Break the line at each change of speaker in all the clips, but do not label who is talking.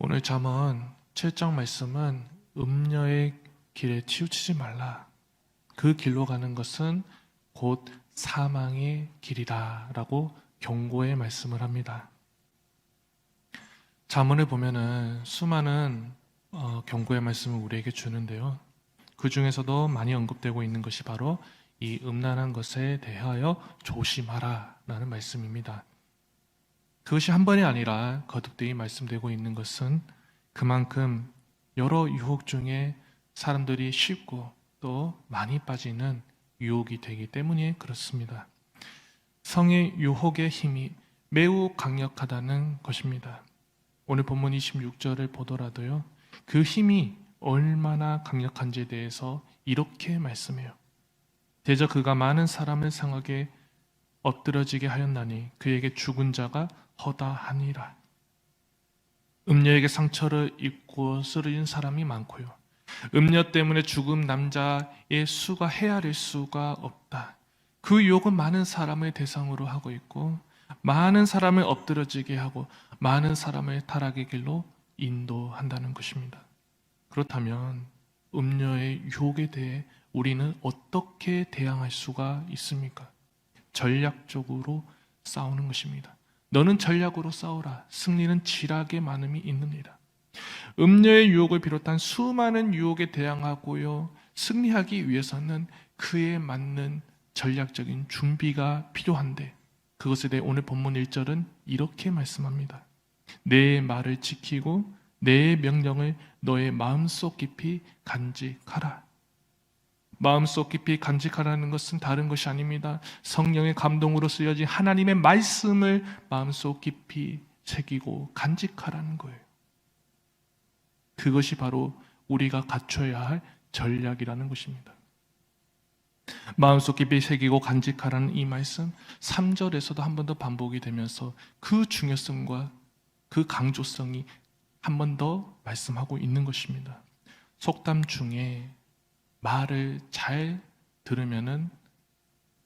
오늘 잠언 7장 말씀은 음녀의 길에 치우치지 말라. 그 길로 가는 것은 곧 사망의 길이다 라고 경고의 말씀을 합니다. 잠언을 보면은 수많은 경고의 말씀을 우리에게 주는데요. 그 중에서도 많이 언급되고 있는 것이 바로 이 음란한 것에 대하여 조심하라 라는 말씀입니다. 그것이 한 번이 아니라 거듭되이 말씀되고 있는 것은 그만큼 여러 유혹 중에 사람들이 쉽고 또 많이 빠지는 유혹이 되기 때문에 그렇습니다. 성의 유혹의 힘이 매우 강력하다는 것입니다. 오늘 본문 26절을 보더라도요, 그 힘이 얼마나 강력한지에 대해서 이렇게 말씀해요. 대저 그가 많은 사람을 상하게 엎드러지게 하였나니 그에게 죽은 자가 허다하니라. 음녀에게 상처를 입고 쓰러진 사람이 많고요, 음녀 때문에 죽은 남자의 수가 헤아릴 수가 없다. 그 유혹은 많은 사람을 대상으로 하고 있고 많은 사람을 엎드러지게 하고 많은 사람을 타락의 길로 인도한다는 것입니다. 그렇다면 음녀의 유혹에 대해 우리는 어떻게 대항할 수가 있습니까? 전략적으로 싸우는 것입니다. 너는 전략으로 싸우라. 승리는 지략의 많음이 있느니라. 음녀의 유혹을 비롯한 수많은 유혹에 대항하고요, 승리하기 위해서는 그에 맞는 전략적인 준비가 필요한데, 그것에 대해 오늘 본문 1절은 이렇게 말씀합니다. 내 말을 지키고 내 명령을 너의 마음속 깊이 간직하라. 마음속 깊이 간직하라는 것은 다른 것이 아닙니다. 성령의 감동으로 쓰여진 하나님의 말씀을 마음속 깊이 새기고 간직하라는 거예요. 그것이 바로 우리가 갖춰야 할 전략이라는 것입니다. 마음속 깊이 새기고 간직하라는 이 말씀 3절에서도 한 번 더 반복이 되면서 그 중요성과 그 강조성이 한 번 더 말씀하고 있는 것입니다. 속담 중에 말을 잘 들으면은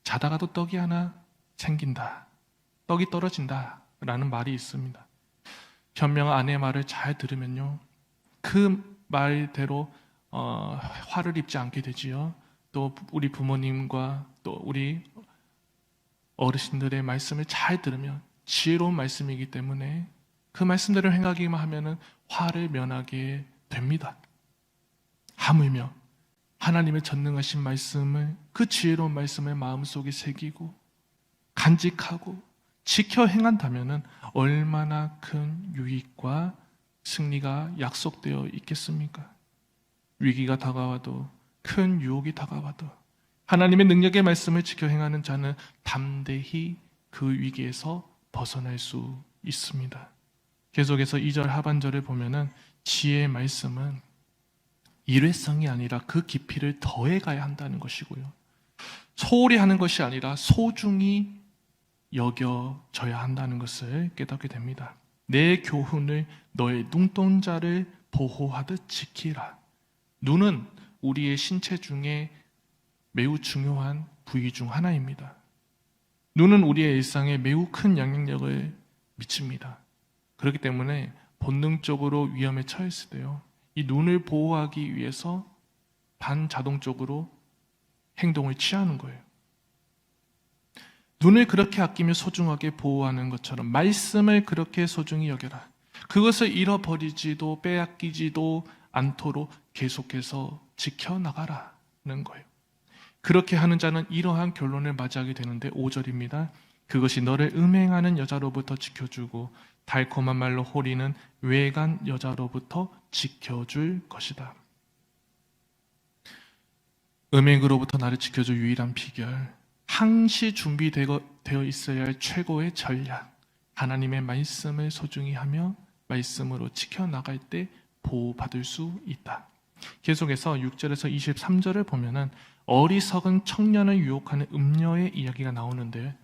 자다가도 떡이 하나 생긴다, 떡이 떨어진다 라는 말이 있습니다. 현명한 아내의 말을 잘 들으면요, 그 말대로 화를 입지 않게 되지요. 또 우리 부모님과 또 우리 어르신들의 말씀을 잘 들으면 지혜로운 말씀이기 때문에 그 말씀대로 행하기만 하면은 화를 면하게 됩니다. 하물며 하나님의 전능하신 말씀을, 그 지혜로운 말씀을 마음속에 새기고 간직하고 지켜 행한다면은 얼마나 큰 유익과 승리가 약속되어 있겠습니까? 위기가 다가와도, 큰 유혹이 다가와도 하나님의 능력의 말씀을 지켜 행하는 자는 담대히 그 위기에서 벗어날 수 있습니다. 계속해서 2절 하반절을 보면은 지혜의 말씀은 일회성이 아니라 그 깊이를 더해가야 한다는 것이고요, 소홀히 하는 것이 아니라 소중히 여겨져야 한다는 것을 깨닫게 됩니다. 내 교훈을 너의 눈동자를 보호하듯 지키라. 눈은 우리의 신체 중에 매우 중요한 부위 중 하나입니다. 눈은 우리의 일상에 매우 큰 영향력을 미칩니다. 그렇기 때문에 본능적으로 위험에 처했을 때요, 이 눈을 보호하기 위해서 반자동적으로 행동을 취하는 거예요. 눈을 그렇게 아끼며 소중하게 보호하는 것처럼 말씀을 그렇게 소중히 여겨라. 그것을 잃어버리지도 빼앗기지도 않도록 계속해서 지켜나가라는 거예요. 그렇게 하는 자는 이러한 결론을 맞이하게 되는데 5절입니다. 그것이 너를 음행하는 여자로부터 지켜주고 달콤한 말로 호리는 외간 여자로부터 지켜줄 것이다. 음행으로부터 나를 지켜줄 유일한 비결, 항시 준비되어 있어야 할 최고의 전략, 하나님의 말씀을 소중히 하며 말씀으로 지켜나갈 때 보호받을 수 있다. 계속해서 6절에서 23절을 보면은 어리석은 청년을 유혹하는 음녀의 이야기가 나오는데,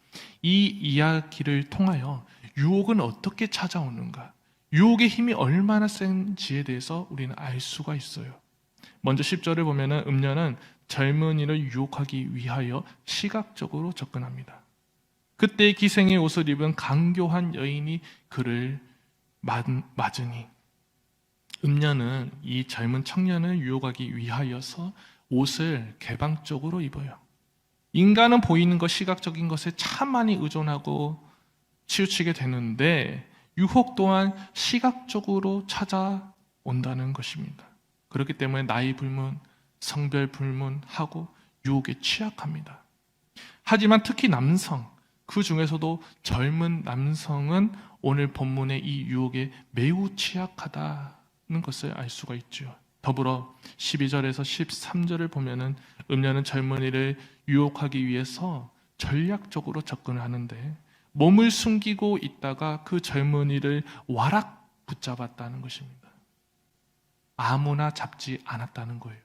이 이야기를 통하여 유혹은 어떻게 찾아오는가, 유혹의 힘이 얼마나 센지에 대해서 우리는 알 수가 있어요. 먼저 10절을 보면은 음녀는 젊은이를 유혹하기 위하여 시각적으로 접근합니다. 그때 기생의 옷을 입은 강교한 여인이 그를 맞으니 음녀는 이 젊은 청년을 유혹하기 위하여서 옷을 개방적으로 입어요. 인간은 보이는 것, 시각적인 것에 참 많이 의존하고 치우치게 되는데 유혹 또한 시각적으로 찾아온다는 것입니다. 그렇기 때문에 나이 불문, 성별 불문하고 유혹에 취약합니다. 하지만 특히 남성, 그 중에서도 젊은 남성은 오늘 본문의 이 유혹에 매우 취약하다는 것을 알 수가 있죠. 더불어 12절에서 13절을 보면은 음녀는 젊은이를 유혹하기 위해서 전략적으로 접근을 하는데 몸을 숨기고 있다가 그 젊은이를 와락 붙잡았다는 것입니다. 아무나 잡지 않았다는 거예요.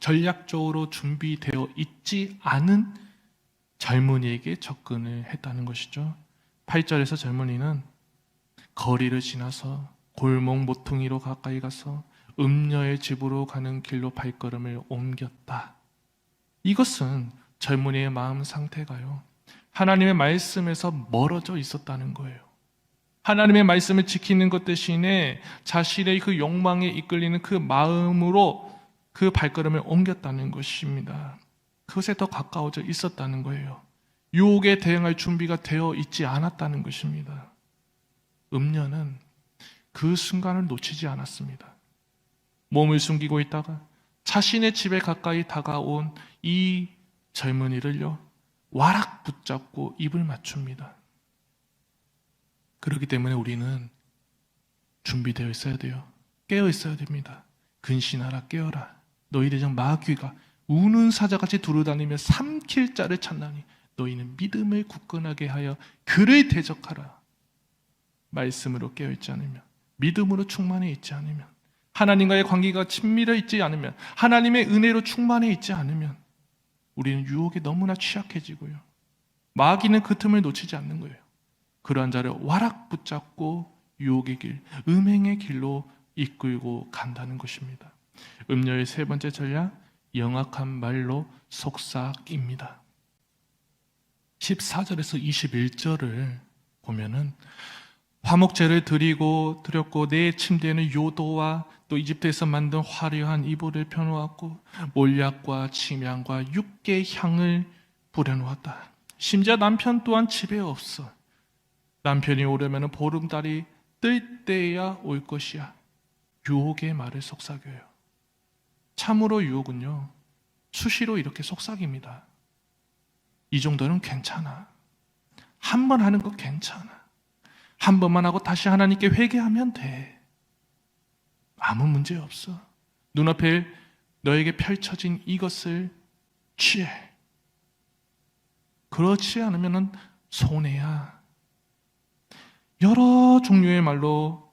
전략적으로 준비되어 있지 않은 젊은이에게 접근을 했다는 것이죠. 8절에서 젊은이는 거리를 지나서 골목 모퉁이로 가까이 가서 음녀의 집으로 가는 길로 발걸음을 옮겼다. 이것은 젊은이의 마음 상태가요, 하나님의 말씀에서 멀어져 있었다는 거예요. 하나님의 말씀을 지키는 것 대신에 자신의 그 욕망에 이끌리는 그 마음으로 그 발걸음을 옮겼다는 것입니다. 그것에 더 가까워져 있었다는 거예요. 유혹에 대응할 준비가 되어 있지 않았다는 것입니다. 음녀는 그 순간을 놓치지 않았습니다. 몸을 숨기고 있다가 자신의 집에 가까이 다가온 이 젊은이를요, 와락 붙잡고 입을 맞춥니다. 그렇기 때문에 우리는 준비되어 있어야 돼요. 깨어 있어야 됩니다. 근신하라, 깨어라. 너희 대장 마귀가 우는 사자같이 두루다니며 삼킬 자를 찾나니 너희는 믿음을 굳건하게 하여 그를 대적하라. 말씀으로 깨어있지 않으면, 믿음으로 충만해 있지 않으면, 하나님과의 관계가 친밀해 있지 않으면, 하나님의 은혜로 충만해 있지 않으면 우리는 유혹에 너무나 취약해지고요, 마귀는 그 틈을 놓치지 않는 거예요. 그러한 자를 와락 붙잡고 유혹의 길, 음행의 길로 이끌고 간다는 것입니다. 음녀의 세 번째 전략, 영악한 말로 속삭입니다. 14절에서 21절을 보면은 화목제를 드렸고 내 침대에는 요도와 또 이집트에서 만든 화려한 이불을 펴놓았고 몰약과 침향과 육개 향을 뿌려놓았다. 심지어 남편 또한 집에 없어. 남편이 오려면 보름달이 뜰 때야 올 것이야. 유혹의 말을 속삭여요. 참으로 유혹은요, 수시로 이렇게 속삭입니다. 이 정도는 괜찮아. 한 번 하는 거 괜찮아. 한 번만 하고 다시 하나님께 회개하면 돼. 아무 문제 없어. 눈앞에 너에게 펼쳐진 이것을 취해. 그렇지 않으면 손해야. 여러 종류의 말로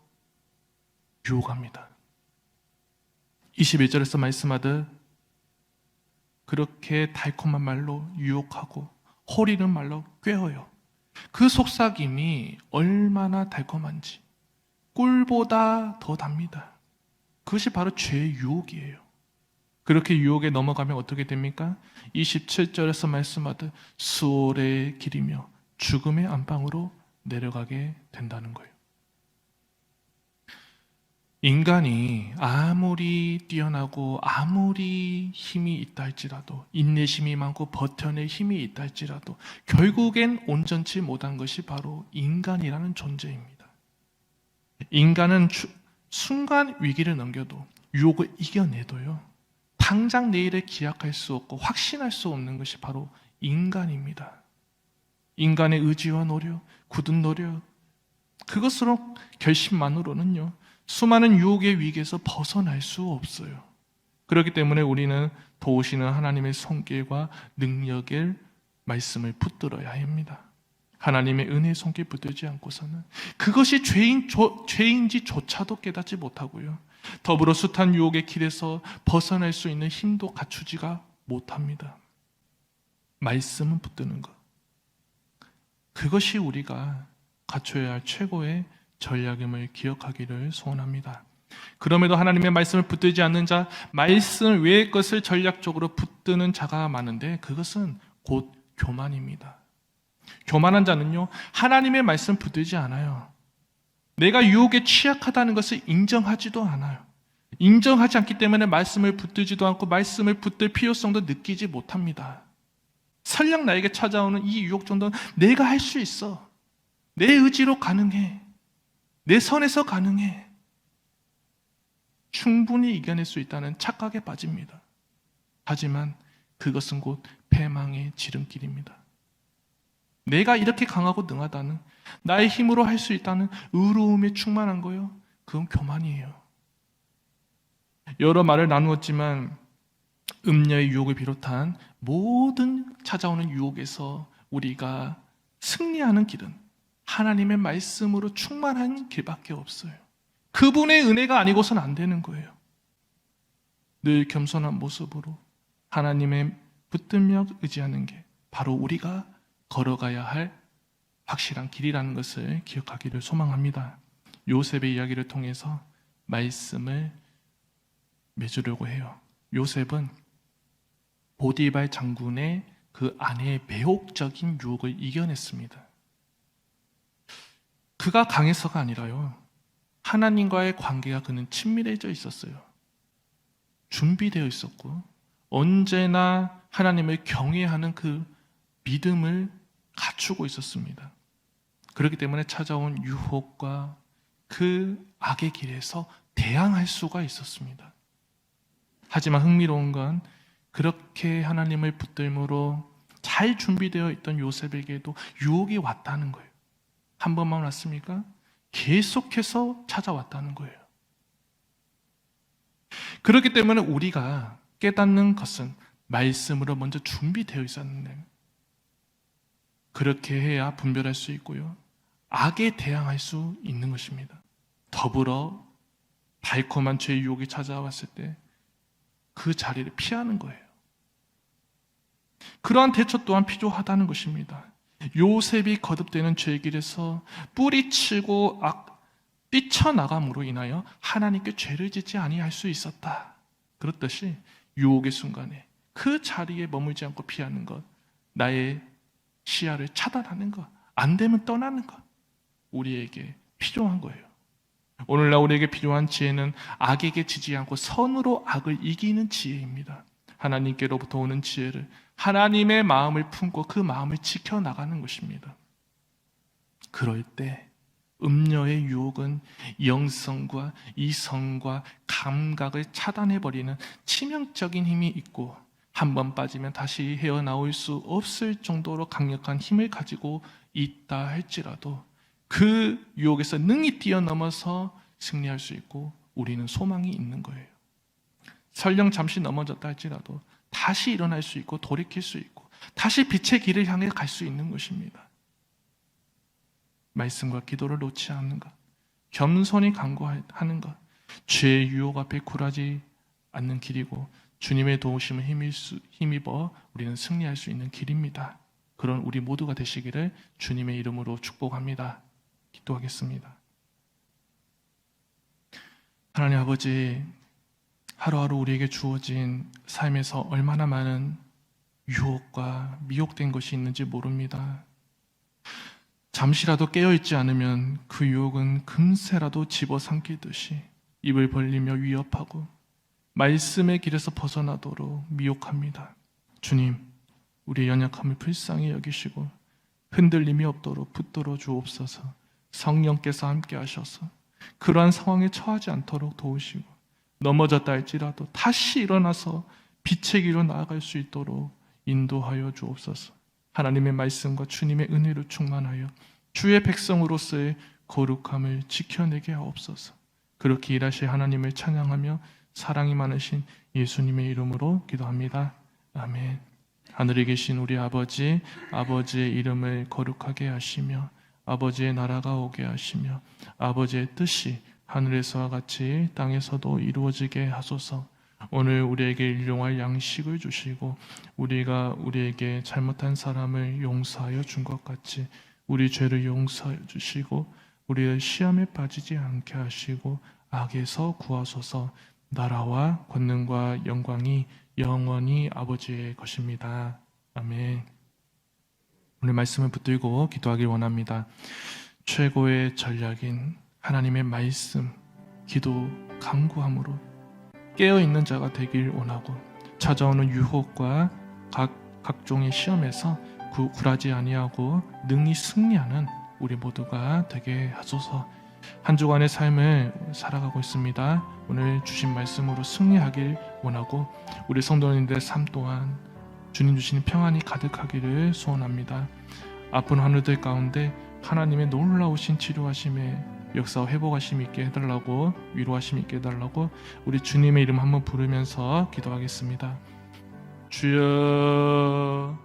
유혹합니다. 21절에서 말씀하듯 그렇게 달콤한 말로 유혹하고 호리는 말로 꾀어요. 그 속삭임이 얼마나 달콤한지 꿀보다 더 답니다. 그것이 바로 죄의 유혹이에요. 그렇게 유혹에 넘어가면 어떻게 됩니까? 27절에서 말씀하듯 수월의 길이며 죽음의 안방으로 내려가게 된다는 거예요. 인간이 아무리 뛰어나고 아무리 힘이 있다 할지라도, 인내심이 많고 버텨낼 힘이 있다 할지라도 결국엔 온전치 못한 것이 바로 인간이라는 존재입니다. 인간은 순간 위기를 넘겨도, 유혹을 이겨내도요, 당장 내일을 기약할 수 없고 확신할 수 없는 것이 바로 인간입니다. 인간의 의지와 노력, 굳은 노력, 그것으로 결심만으로는요, 수많은 유혹의 위기에서 벗어날 수 없어요. 그렇기 때문에 우리는 도우시는 하나님의 손길과 능력의 말씀을 붙들어야 합니다. 하나님의 은혜의 손길 붙들지 않고서는 그것이 죄인지조차도 깨닫지 못하고요, 더불어 숱한 유혹의 길에서 벗어날 수 있는 힘도 갖추지가 못합니다. 말씀은 붙드는 것, 그것이 우리가 갖춰야 할 최고의 전략임을 기억하기를 소원합니다. 그럼에도 하나님의 말씀을 붙들지 않는 자, 말씀 외의 것을 전략적으로 붙드는 자가 많은데 그것은 곧 교만입니다. 교만한 자는요, 하나님의 말씀 붙들지 않아요. 내가 유혹에 취약하다는 것을 인정하지도 않아요. 인정하지 않기 때문에 말씀을 붙들지도 않고 말씀을 붙들 필요성도 느끼지 못합니다. 설령 나에게 찾아오는 이 유혹 정도는 내가 할 수 있어. 내 의지로 가능해. 내 선에서 가능해. 충분히 이겨낼 수 있다는 착각에 빠집니다. 하지만 그것은 곧 패망의 지름길입니다. 내가 이렇게 강하고 능하다는, 나의 힘으로 할 수 있다는 의로움에 충만한 거요. 그건 교만이에요. 여러 말을 나누었지만 음녀의 유혹을 비롯한 모든 찾아오는 유혹에서 우리가 승리하는 길은 하나님의 말씀으로 충만한 길밖에 없어요. 그분의 은혜가 아니고선 안 되는 거예요. 늘 겸손한 모습으로 하나님의 붙들며 의지하는 게 바로 우리가 걸어가야 할 확실한 길이라는 것을 기억하기를 소망합니다. 요셉의 이야기를 통해서 말씀을 맺으려고 해요. 요셉은 보디발 장군의 그 아내의 매혹적인 유혹을 이겨냈습니다. 그가 강해서가 아니라요, 하나님과의 관계가 그는 친밀해져 있었어요. 준비되어 있었고 언제나 하나님을 경외하는 그 믿음을 갖추고 있었습니다. 그렇기 때문에 찾아온 유혹과 그 악의 길에서 대항할 수가 있었습니다. 하지만 흥미로운 건 그렇게 하나님을 붙들므로 잘 준비되어 있던 요셉에게도 유혹이 왔다는 거예요. 한 번만 왔습니까? 계속해서 찾아왔다는 거예요. 그렇기 때문에 우리가 깨닫는 것은 말씀으로 먼저 준비되어 있었는데, 그렇게 해야 분별할 수 있고요, 악에 대항할 수 있는 것입니다. 더불어 달콤한 죄의 유혹이 찾아왔을 때 그 자리를 피하는 거예요. 그러한 대처 또한 필요하다는 것입니다. 요셉이 거듭되는 죄의 길에서 뿌리치고 뛰쳐나감으로 인하여 하나님께 죄를 짓지 아니할 수 있었다. 그렇듯이 유혹의 순간에 그 자리에 머물지 않고 피하는 것, 나의 시야를 차단하는 것, 안 되면 떠나는 것, 우리에게 필요한 거예요. 오늘날 우리에게 필요한 지혜는 악에게 지지 않고 선으로 악을 이기는 지혜입니다. 하나님께로부터 오는 지혜를, 하나님의 마음을 품고 그 마음을 지켜나가는 것입니다. 그럴 때 음녀의 유혹은 영성과 이성과 감각을 차단해버리는 치명적인 힘이 있고, 한번 빠지면 다시 헤어나올 수 없을 정도로 강력한 힘을 가지고 있다 할지라도 그 유혹에서 능히 뛰어넘어서 승리할 수 있고 우리는 소망이 있는 거예요. 설령 잠시 넘어졌다 할지라도 다시 일어날 수 있고 돌이킬 수 있고 다시 빛의 길을 향해 갈 수 있는 것입니다. 말씀과 기도를 놓지 않는 것, 겸손히 간구하는 것, 죄의 유혹 앞에 굴하지 않는 길이고 주님의 도우심을 힘입어 우리는 승리할 수 있는 길입니다. 그런 우리 모두가 되시기를 주님의 이름으로 축복합니다. 기도하겠습니다. 하나님 아버지, 하루하루 우리에게 주어진 삶에서 얼마나 많은 유혹과 미혹된 것이 있는지 모릅니다. 잠시라도 깨어있지 않으면 그 유혹은 금세라도 집어삼키듯이 입을 벌리며 위협하고 말씀의 길에서 벗어나도록 미혹합니다. 주님, 우리의 연약함을 불쌍히 여기시고 흔들림이 없도록 붙들어 주옵소서. 성령께서 함께 하셔서 그러한 상황에 처하지 않도록 도우시고 넘어졌다 할지라도 다시 일어나서 빛의 길로 나아갈 수 있도록 인도하여 주옵소서. 하나님의 말씀과 주님의 은혜로 충만하여 주의 백성으로서의 거룩함을 지켜내게 하옵소서. 그렇게 일하실 하나님을 찬양하며 사랑이 많으신 예수님의 이름으로 기도합니다. 아멘. 하늘에 계신 우리 아버지, 아버지의 이름을 거룩하게 하시며 아버지의 나라가 오게 하시며 아버지의 뜻이 하늘에서와 같이 땅에서도 이루어지게 하소서. 오늘 우리에게 일용할 양식을 주시고 우리가 우리에게 잘못한 사람을 용서하여 준 것 같이 우리 죄를 용서하여 주시고 우리를 시험에 빠지지 않게 하시고 악에서 구하소서. 나라와 권능과 영광이 영원히 아버지의 것입니다. 아멘. 오늘 말씀을 붙들고 기도하길 원합니다. 최고의 전략인 하나님의 말씀, 기도, 간구함으로 깨어있는 자가 되길 원하고 찾아오는 유혹과 각종의 시험에서 굴하지 아니하고 능히 승리하는 우리 모두가 되게 하소서. 한 주간의 삶을 살아가고 있습니다. 오늘 주신 말씀으로 승리하길 원하고 우리 성도님들의 삶 또한 주님 주시는 평안이 가득하기를 소원합니다. 아픈 하늘들 가운데 하나님의 놀라우신 치료하심에 역사와 회복하심 있게 해달라고, 위로하심 있게 해달라고 우리 주님의 이름 한번 부르면서 기도하겠습니다. 주여.